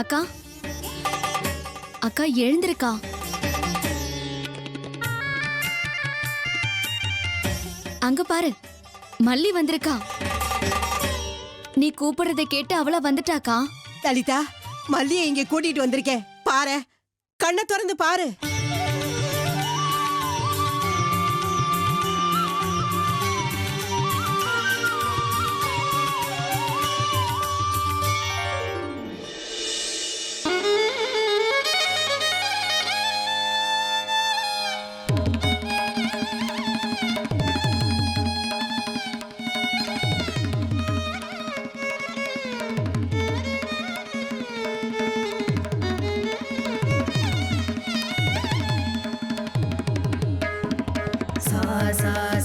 அக்கா அக்கா எழுந்திருக்கா. அங்க பாரு, மல்லி வந்திருக்கா. நீ கூப்பிடுறதை கேட்டு அவளா வந்துட்டாக்கா. லலிதா, மல்லியை இங்க கூட்டிட்டு வந்திருக்கேன் பாரு, கண்ணை திறந்து பாரு.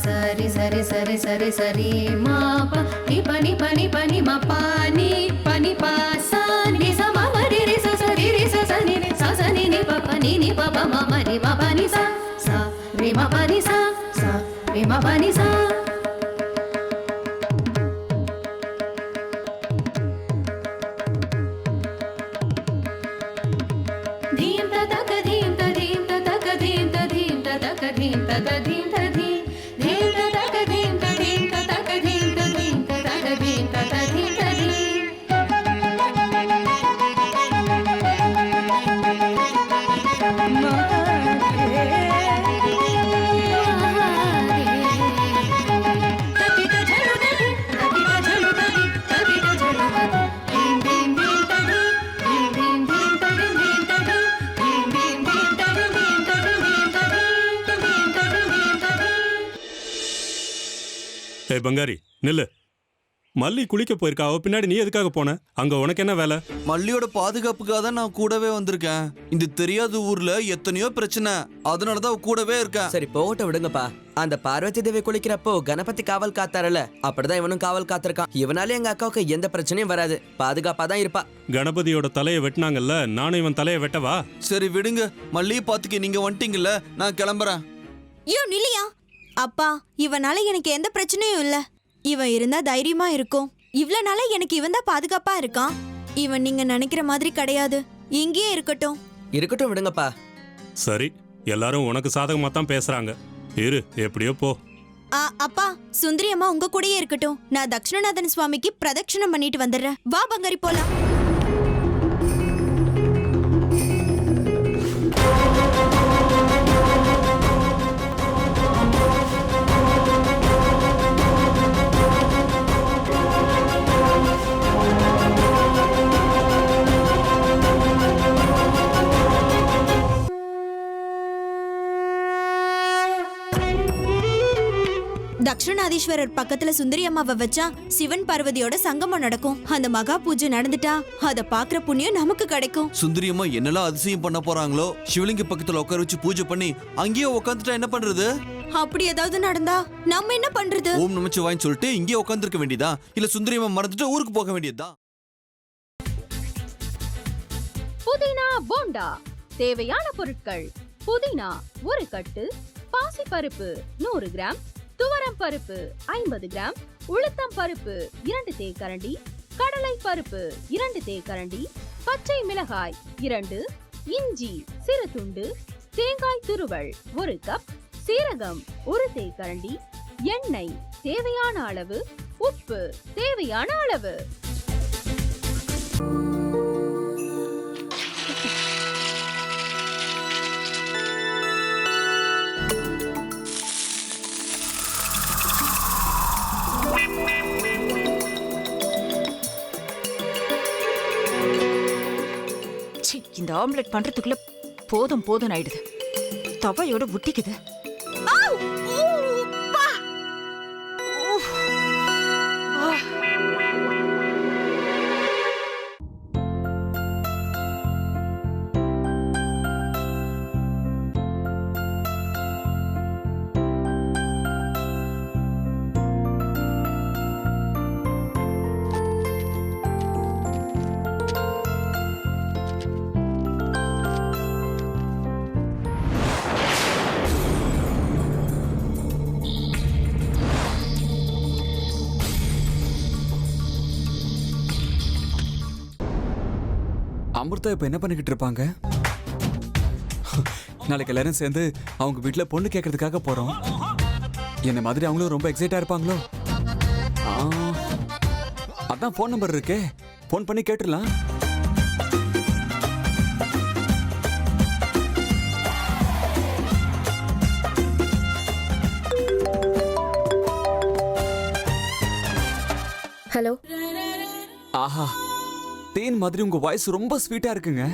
சரி சரி சரி சரி சரி மா ப நி ப நி ப நி ப நி ம ப நி ப நி ப ச நி ச ம ம ரி ரி ச ச ரி ரி ச ச நி ச ச நி நி ப ப நி நி ப ப ம ம ரி ம ப நி ச ச ரி ம ப நி ச ச ரி ம ப நி ச. धीम त तक धीम त धीम त तक धीम त धीम त तक धीम त त धीम त धीम धीम त तक धीम त धीम त तक धीम त धीम त तक धीम त त धीम त धीम. ஏய் பங்காரி நில்லு. மல்லி குளிக்க போயிருக்கா, அவ பின்னாடி நீ எதுக்காக போன? அங்க உனக்கு என்ன வேலை? மல்லியோட பாதுகாப்புக்காக தான் நான் கூடவே வந்திருக்கேன். இந்த தெரியாத ஊர்ல எத்தனையோ பிரச்சனை, அதனாலதான் அவ கூடவே இருக்கேன். சரி போட்ட விடுங்கப்பா. அந்த பார்வதி தேவி குளிக்கிறப்போ கணபதி காவல் காத்தாரல, அப்படிதான் இவனும் காவல் காத்திருக்கான். இவனால எங்க அக்காவுக்கு எந்த பிரச்சனையும் வராது, பாதுகாப்பா தான் இருப்பா. கணபதியோட தலையை வெட்டினாங்கல்ல, நானும் இவன் தலையை வெட்டவா? சரி விடுங்க, மல்லியை பாத்துக்க நீங்க வந்துட்டீங்கல்ல, நான் கிளம்புறேன். ஐயோ நில்லையா. அப்பா, இவனால எனக்கு எந்த பிரச்சனையும் இல்ல. இவன் இருந்தா தைரியமா இருக்கும். இவ்ளோ நாளா எனக்கு இவன் தான் பாதுகாப்பா இருக்கான். இவன் நீங்க நினைக்கிற மாதிரி கிடையாது. இங்கேயே இருக்கட்டும். இருக்கட்டும் விடுங்கப்பா. சரி, எல்லாரும் உனக்கு சாதகமா தான் பேசுறாங்க. இரு, எப்படியோ போ. அப்பா, சுந்தரி அம்மா உங்க கூடயே இருக்கட்டும். நான் தக்ஷணநாதன் சுவாமிக்கு பிரதட்சணம் பண்ணிட்டு வந்துடுறேன். வா பங்காரி போலாம். தக்ஷணாதீஸ்வரர் பக்கத்துல சுந்தரி அம்மாவை வச்சா சிவன் பார்வதியோட சங்கமம் நடக்கும். அந்த மகா பூஜை நடந்துட்டா அத பாக்குற புண்ணியம் நமக்கு கிடைக்கும். சுந்தரியம்மா என்னெல்லாம் அதிசயம் பண்ண போறாங்களோ. சிவலிங்க பக்கத்துல உட்கார வச்சு பூஜை பண்ணி அங்கேயே உட்காந்துட்டா என்ன பண்றது? அப்படி ஏதாவது நடந்தா நம்ம என்ன பண்றது? ஓம் நமச்சிவாய்னு சொல்லிட்டு இங்கேயே உட்காந்துருக்க வேண்டியதா, இல்ல சுந்தரியம்மா மறந்துட்டு ஊருக்கு போக வேண்டியதா? புதினா போண்டா. தேவையான பொருட்கள்: புதினா 1 கட்டு, பாசிப்பருப்பு 100 கிராம், துவரம் பருப்பு 50 கிராம், உளுத்தம் பருப்பு 2 தேக்கரண்டி, கடலை பருப்பு 2 தேக்கரண்டி, பச்சை மிளகாய் 2, இஞ்சி சிறு துண்டு, தேங்காய் துருவல் 1 கப், சீரகம் 1 தேக்கரண்டி, எண்ணெய் தேவையான அளவு, உப்பு தேவையான அளவு. இந்த ஆம்லெட் பண்றதுக்குள்ள போதும் போதும் ஆயிடுது. தவையோட ஒட்டிக்குது. அமிர்தா இப்ப என்ன பண்ணிக்கிட்டு இருப்பாங்க? நாளைக்கு எல்லாரும் சேர்ந்து அவங்க வீட்ல பொண்ணு கேட்கறதுக்காக போறோம். என்ன மாதிரி அவங்களும் ரொம்ப எக்ஸைட்டா இருப்பாங்களோ? ஆ, அதான் ஃபோன் நம்பர் இருக்கே, ஃபோன் பண்ணி கேட்டுடலாம். ஹலோ. ஆஹா, தேன் மாதிரி உங்க வாய்ஸ் ரொம்ப ஸ்வீட்டா இருக்குங்க.